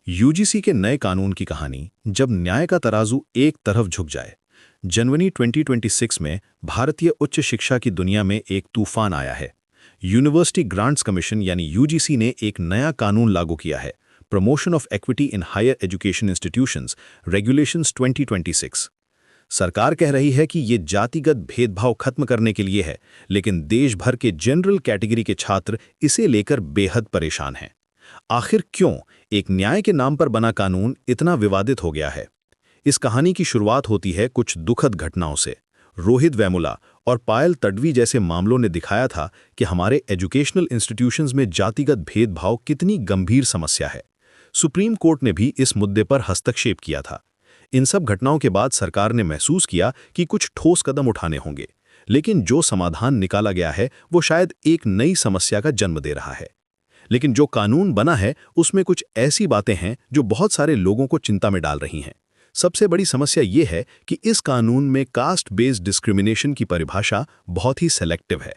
UGC के नए कानून की कहानी, जब न्याय का तराजू एक तरफ झुक जाए। जनवरी 2026 में भारतीय उच्च शिक्षा की दुनिया में एक तूफान आया है। यूनिवर्सिटी ग्रांट्स कमीशन यानी यूजीसी ने एक नया कानून लागू किया है, promotion of equity in higher education institutions regulations 2026। सरकार कह रही है कि ये जातिगत भेदभाव खत्म करने के लिए है, लेकिन देश भर के जनरल कैटेगरी के छात्र इसे लेकर बेहद परेशान हैं। आखिर क्यों एक न्याय के नाम पर बना कानून इतना विवादित हो गया है? इस कहानी की शुरुआत होती है कुछ दुखद घटनाओं से। रोहित वेमुला और पायल तडवी जैसे मामलों ने दिखाया था कि हमारे एजुकेशनल इंस्टीट्यूशंस में जातिगत भेदभाव कितनी गंभीर समस्या है। सुप्रीम कोर्ट ने भी इस मुद्दे पर हस्तक्षेप किया था। इन सब घटनाओं के बाद सरकार ने महसूस किया कि कुछ ठोस कदम उठाने होंगे, लेकिन जो समाधान निकाला गया है वो शायद एक नई समस्या का जन्म दे रहा है। लेकिन जो कानून बना है उसमें कुछ ऐसी बातें हैं जो बहुत सारे लोगों को चिंता में डाल रही हैं। सबसे बड़ी समस्या ये है कि इस कानून में कास्ट बेस्ड डिस्क्रिमिनेशन की परिभाषा बहुत ही सेलेक्टिव है।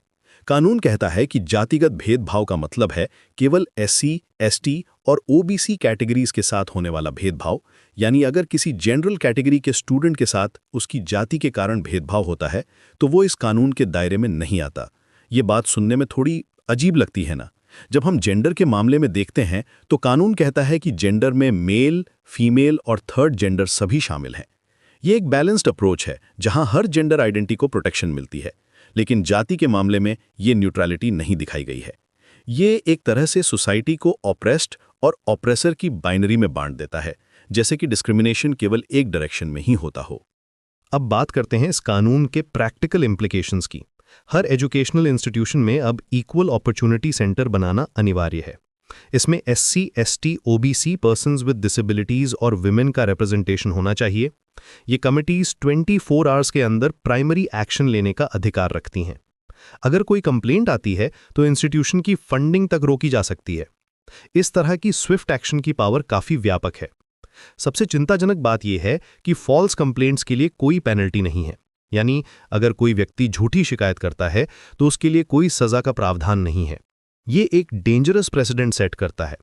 कानून कहता है कि जातिगत भेदभाव का मतलब है केवल एससी, एसटी और ओबीसी कैटेगरीज के साथ होने वाला भेदभाव, यानी अगर किसी जनरल कैटेगरी के स्टूडेंट के साथ उसकी जाति के कारण भेदभाव होता है तो वो इस कानून के दायरे में नहीं आता। ये बात सुनने में थोड़ी अजीब लगती है ना? जब हम जेंडर के मामले में देखते हैं तो कानून कहता है कि जेंडर में मेल, फीमेल और थर्ड जेंडर सभी शामिल हैं। ये एक बैलेंस्ड अप्रोच है जहां हर जेंडर आइडेंटिटी को प्रोटेक्शन मिलती है, लेकिन जाति के मामले में ये न्यूट्रलिटी नहीं दिखाई गई है। ये एक तरह से सोसाइटी को ऑप्रेस्ड और ऑप्रेसर की बाइनरी में बांट देता है, जैसे कि डिस्क्रिमिनेशन केवल एक डायरेक्शन में ही होता हो। अब बात करते हैं इस कानून के प्रैक्टिकल इम्प्लीकेशंस की। हर एजुकेशनल इंस्टीट्यूशन में अब इक्वल अपॉर्चुनिटी सेंटर बनाना अनिवार्य है। इसमें SC, ST, OBC, persons with disabilities और विमेन का रिप्रेजेंटेशन होना चाहिए। ये कमिटीज 24 आवर्स के अंदर प्राइमरी एक्शन लेने का अधिकार रखती हैं। अगर कोई कंप्लेंट आती है तो इंस्टीट्यूशन की फंडिंग तक रोकी जा सकती है। इस तरह की स्विफ्ट एक्शन की पावर काफी व्यापक है। सबसे चिंताजनक बात यह है कि फॉल्स कंप्लेंट्स के लिए कोई पेनल्टी नहीं है, यानी अगर कोई व्यक्ति झूठी शिकायत करता है तो उसके लिए कोई सजा का प्रावधान नहीं है। ये एक डेंजरस प्रेसिडेंट सेट करता है।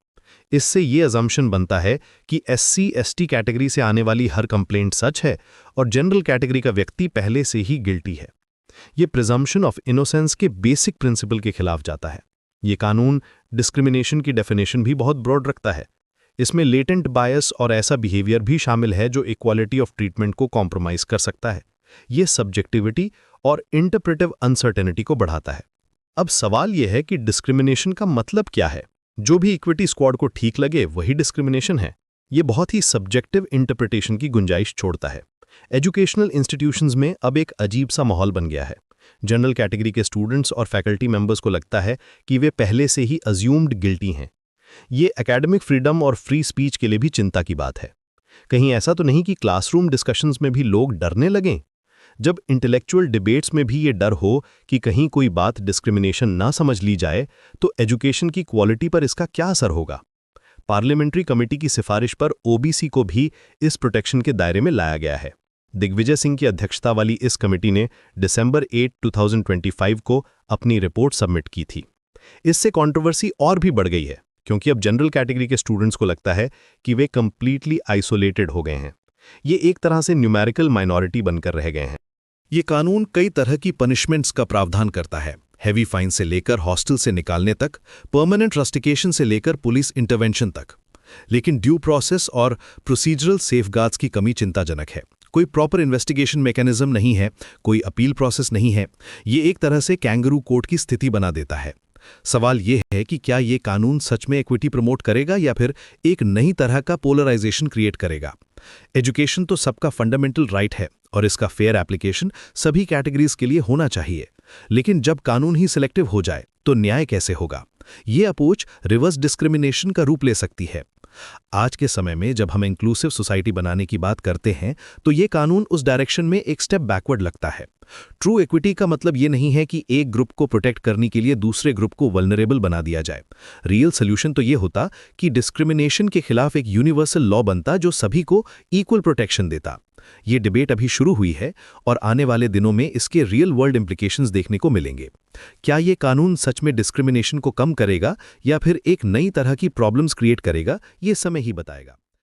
इससे ये अजम्पशन बनता है कि एससी, एसटी कैटेगरी से आने वाली हर कंप्लेंट सच है और जनरल कैटेगरी का व्यक्ति पहले से ही गिल्टी है। ये प्रिजम्पशन ऑफ इनोसेंस के बेसिक प्रिंसिपल के खिलाफ जाता है। ये कानून डिस्क्रिमिनेशन की डेफिनेशन भी बहुत ब्रॉड रखता है। इसमें लेटेंट बायस और ऐसा बिहेवियर भी शामिल है जो इक्वालिटी ऑफ ट्रीटमेंट को कॉम्प्रोमाइज कर सकता है। ये सब्जेक्टिविटी और इंटरप्रेटिव अनसर्टेनिटी को बढ़ाता है। अब सवाल यह है कि डिस्क्रिमिनेशन का मतलब क्या है? जो भी इक्विटी स्क्वाड को ठीक लगे वही डिस्क्रिमिनेशन है। ये बहुत ही सब्जेक्टिव इंटरप्रिटेशन की गुंजाइश छोड़ता है। एजुकेशनल इंस्टीट्यूशंस में अब एक अजीब सा माहौल बन गया है। जनरल कैटेगरी के स्टूडेंट्स और फैकल्टी मेंबर्स को लगता है कि वे पहले से ही अज्यूम्ड गिल्टी हैं। ये एकेडमिक फ्रीडम और फ्री स्पीच के लिए भी चिंता की बात है। कहीं ऐसा तो नहीं कि क्लासरूम डिस्कशंस में भी लोग डरने लगें? जब इंटेलेक्चुअल डिबेट्स में भी ये डर हो कि कहीं कोई बात डिस्क्रिमिनेशन ना समझ ली जाए तो एजुकेशन की क्वालिटी पर इसका क्या असर होगा? पार्लियामेंट्री कमेटी की सिफारिश पर ओबीसी को भी इस प्रोटेक्शन के दायरे में लाया गया है। दिग्विजय सिंह की अध्यक्षता वाली इस कमेटी ने दिसंबर 8, 2025 को अपनी रिपोर्ट सबमिट की थी। इससे कंट्रोवर्सी और भी बढ़ गई है, क्योंकि अब जनरल कैटेगरी के स्टूडेंट्स को लगता है कि वे कंप्लीटली आइसोलेटेड हो गए हैं। ये एक तरह से न्यूमेरिकल माइनॉरिटी बनकर रह गए हैं। ये कानून कई तरह की पनिशमेंट्स का प्रावधान करता है, हैवी फाइन से लेकर हॉस्टल से निकालने तक, परमानेंट रस्टिकेशन से लेकर पुलिस इंटरवेंशन तक। लेकिन ड्यू प्रोसेस और प्रोसीजरल सेफगार्ड्स की कमी चिंताजनक है। कोई प्रॉपर इन्वेस्टिगेशन मैकेनिज्म नहीं है, कोई अपील प्रोसेस नहीं है। ये एक तरह से कैंगरू कोर्ट की स्थिति बना देता है। सवाल यह है कि क्या ये कानून सच में इक्विटी प्रमोट करेगा या फिर एक नई तरह का पोलराइजेशन क्रिएट करेगा? एजुकेशन तो सबका फंडामेंटल राइट है और इसका फेयर एप्लीकेशन सभी कैटेगरीज के लिए होना चाहिए। लेकिन जब कानून ही सिलेक्टिव हो जाए तो न्याय कैसे होगा? ये अप्रोच रिवर्स डिस्क्रिमिनेशन का रूप ले सकती है। आज के समय में जब हम इंक्लूसिव सोसाइटी बनाने की बात करते हैं तो ये कानून उस डायरेक्शन में एक स्टेप बैकवर्ड लगता है। ट्रू इक्विटी का मतलब ये नहीं है कि एक ग्रुप को प्रोटेक्ट करने के लिए दूसरे ग्रुप को वल्नरेबल बना दिया जाए। रियल सोल्यूशन तो ये होता कि डिस्क्रिमिनेशन के खिलाफ एक यूनिवर्सल लॉ बनता जो सभी को इक्वल प्रोटेक्शन देता। ये डिबेट अभी शुरू हुई है और आने वाले दिनों में इसके रियल वर्ल्ड इम्प्लिकेशंस देखने को मिलेंगे। क्या ये कानून सच में डिस्क्रिमिनेशन को कम करेगा या फिर एक नई तरह की प्रॉब्लम्स क्रिएट करेगा, ये समय ही बताएगा।